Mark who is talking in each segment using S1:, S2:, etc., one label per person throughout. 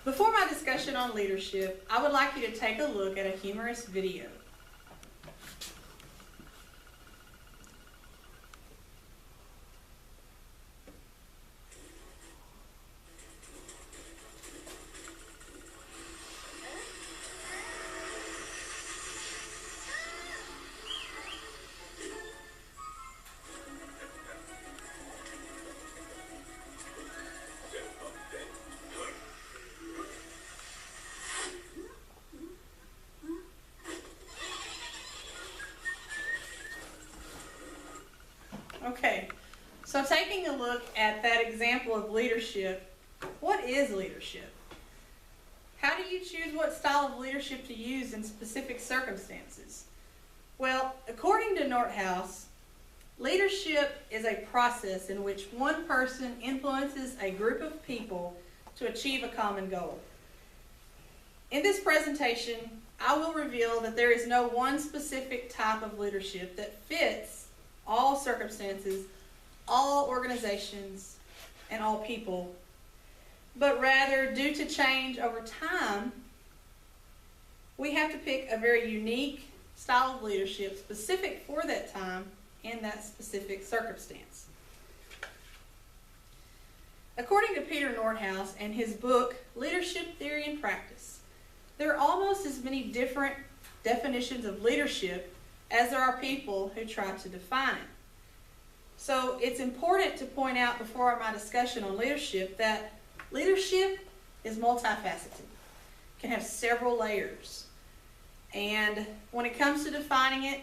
S1: Before my discussion on leadership, I would like you to take a look at a humorous video. Okay, so taking a look at that example of leadership, what is leadership? How do you choose what style of leadership to use in specific circumstances? Well, according to Nordhaus, leadership is a process in which one person influences a group of people to achieve a common goal. In this presentation, I will reveal that there is no one specific type of leadership that fits all circumstances, all organizations, and all people, but rather, due to change over time, we have to pick a very unique style of leadership specific for that time in that specific circumstance. According to Peter Nordhaus and his book, Leadership Theory and Practice, there are almost as many different definitions of leadership as there are people who try to define it. So it's important to point out before my discussion on leadership that leadership is multifaceted, it can have several layers. And when it comes to defining it,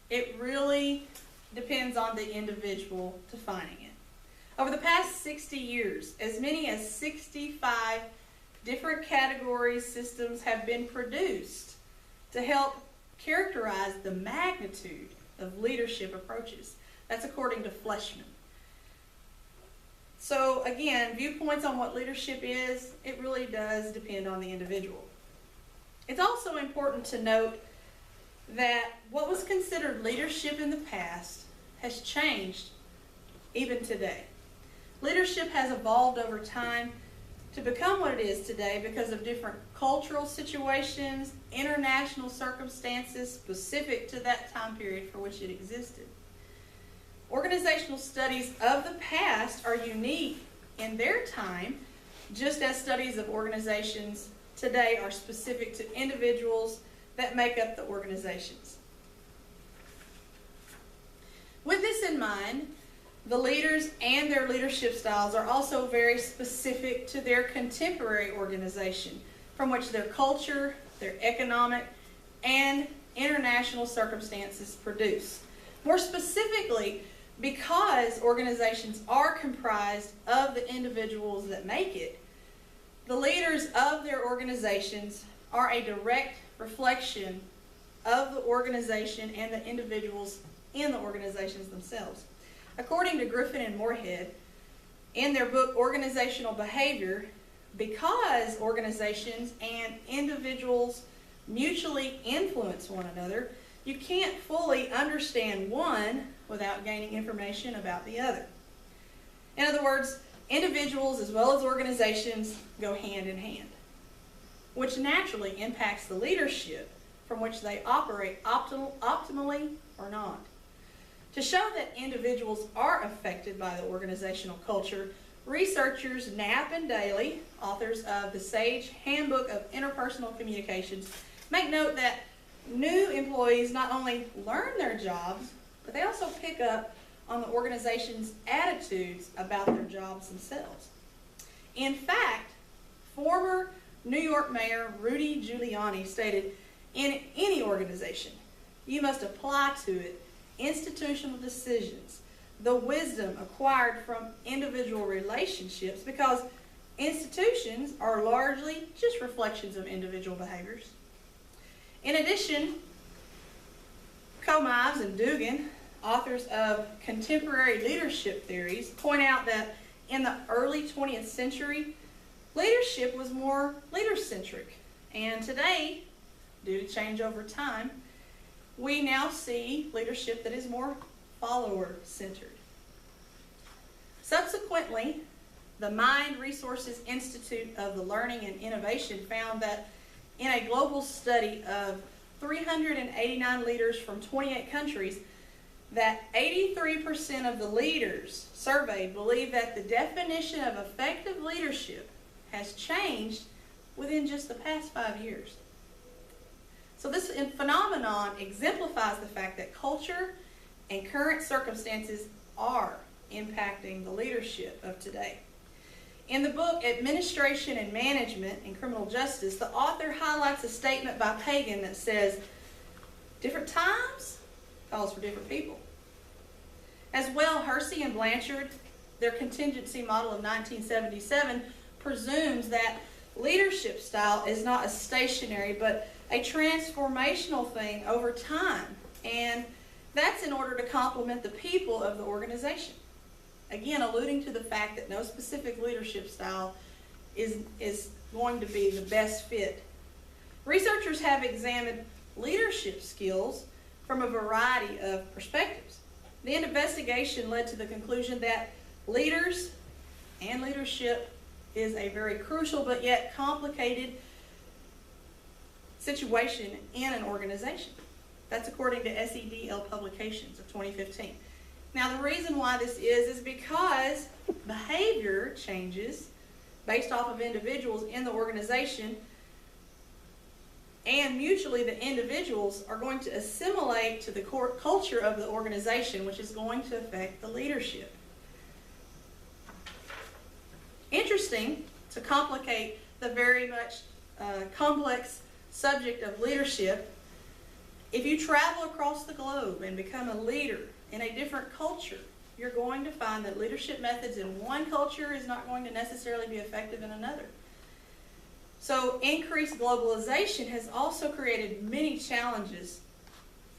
S1: it really depends on the individual defining it. Over the past 60 years, as many as 65 different categories, systems have been produced to help characterize the magnitude of leadership approaches. That's according to Fleischmann. So again, viewpoints on what leadership is, it really does depend on the individual. It's also important to note that what was considered leadership in the past has changed even today. Leadership has evolved over time to become what it is today because of different cultural situations, international circumstances specific to that time period for which it existed. Organizational studies of the past are unique in their time, just as studies of organizations today are specific to individuals that make up the organizations. With this in mind, the leaders and their leadership styles are also very specific to their contemporary organization, from which their culture, their economic, and international circumstances produce. More specifically, because organizations are comprised of the individuals that make it, the leaders of their organizations are a direct reflection of the organization and the individuals in the organizations themselves. According to Griffin and Moorhead, in their book Organizational Behavior, because organizations and individuals mutually influence one another, you can't fully understand one without gaining information about the other. In other words, individuals as well as organizations go hand in hand, which naturally impacts the leadership from which they operate optimally or not. To show that individuals are affected by the organizational culture, researchers Knapp and Daly, authors of the Sage Handbook of Interpersonal Communications, make note that new employees not only learn their jobs, but they also pick up on the organization's attitudes about their jobs themselves. In fact, former New York Mayor Rudy Giuliani stated, "In any organization, you must apply to it institutional decisions, the wisdom acquired from individual relationships, because institutions are largely just reflections of individual behaviors." In addition, Komives and Dugan, authors of Contemporary Leadership Theories, point out that in the early 20th century, leadership was more leader-centric, and today, due to change over time, we now see leadership that is more follower-centered. Subsequently, the Mind Resources Institute of the Learning and Innovation found that in a global study of 389 leaders from 28 countries, that 83% of the leaders surveyed believe that the definition of effective leadership has changed within just the past 5 years. So this phenomenon exemplifies the fact that culture and current circumstances are impacting the leadership of today. In the book Administration and Management in Criminal Justice, the author highlights a statement by Pagan that says, different times calls for different people. As well, Hersey and Blanchard, their contingency model of 1977, presumes that leadership style is not a stationary but a transformational thing over time, and that's in order to complement the people of the organization. Again, alluding to the fact that no specific leadership style is going to be the best fit. Researchers have examined leadership skills from a variety of perspectives. The investigation led to the conclusion that leaders and leadership is a very crucial but yet complicated situation in an organization. That's according to SEDL Publications of 2015. Now, the reason why this is because behavior changes based off of individuals in the organization, and mutually the individuals are going to assimilate to the culture of the organization, which is going to affect the leadership. Interesting, to complicate the very much complex subject of leadership, if you travel across the globe and become a leader in a different culture, you're going to find that leadership methods in one culture is not going to necessarily be effective in another. So increased globalization has also created many challenges,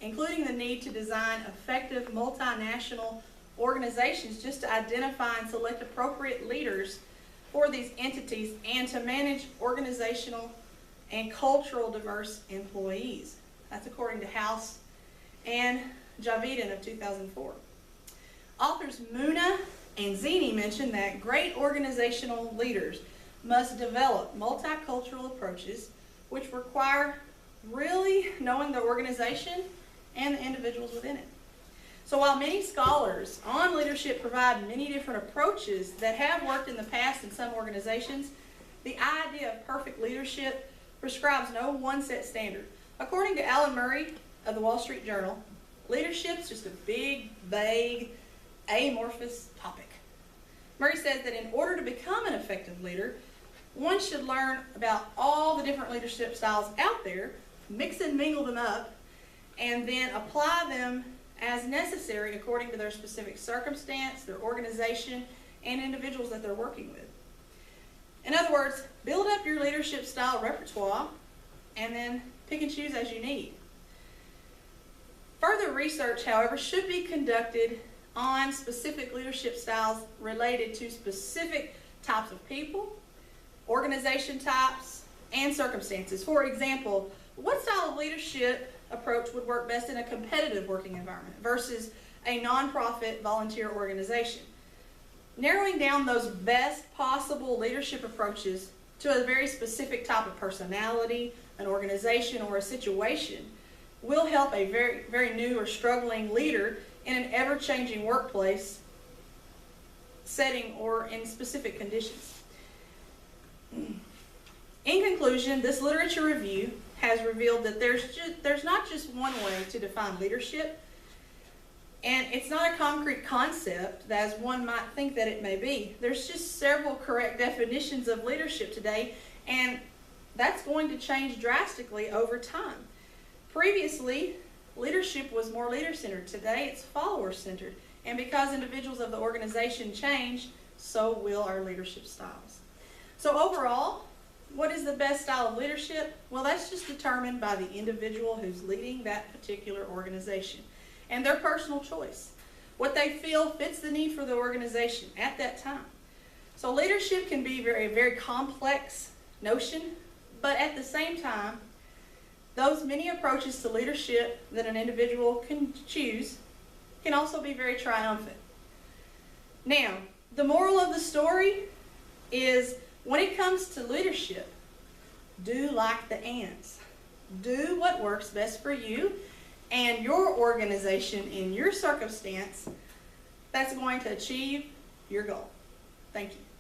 S1: including the need to design effective multinational organizations just to identify and select appropriate leaders for these entities and to manage organizational and cultural diverse employees. That's according to House and Javidin of 2004. Authors Muna and Zini mention that great organizational leaders must develop multicultural approaches which require really knowing the organization and the individuals within it. So while many scholars on leadership provide many different approaches that have worked in the past in some organizations, the idea of perfect leadership prescribes no one set standard. According to Alan Murray of the Wall Street Journal, leadership is just a big, vague, amorphous topic. Murray says that in order to become an effective leader, one should learn about all the different leadership styles out there, mix and mingle them up, and then apply them as necessary according to their specific circumstance, their organization, and individuals that they're working with. In other words, build up your leadership style repertoire and then pick and choose as you need. Further research, however, should be conducted on specific leadership styles related to specific types of people, organization types, and circumstances. For example, what style of leadership approach would work best in a competitive working environment versus a nonprofit volunteer organization? Narrowing down those best possible leadership approaches to a very specific type of personality, an organization, or a situation will help a very, very new or struggling leader in an ever-changing workplace setting or in specific conditions. In conclusion, this literature review has revealed that there's not just one way to define leadership, and it's not a concrete concept as one might think that it may be. There's just several correct definitions of leadership today, and that's going to change drastically over time. Previously, leadership was more leader-centered. Today, it's follower-centered. And because individuals of the organization change, so will our leadership styles. So overall, what is the best style of leadership? Well, that's just determined by the individual who's leading that particular organization and their personal choice. What they feel fits the need for the organization at that time. So leadership can be a very complex notion, but at the same time, those many approaches to leadership that an individual can choose can also be very triumphant. Now, the moral of the story is when it comes to leadership, do like the ants. Do what works best for you and your organization in your circumstance that's going to achieve your goal. Thank you.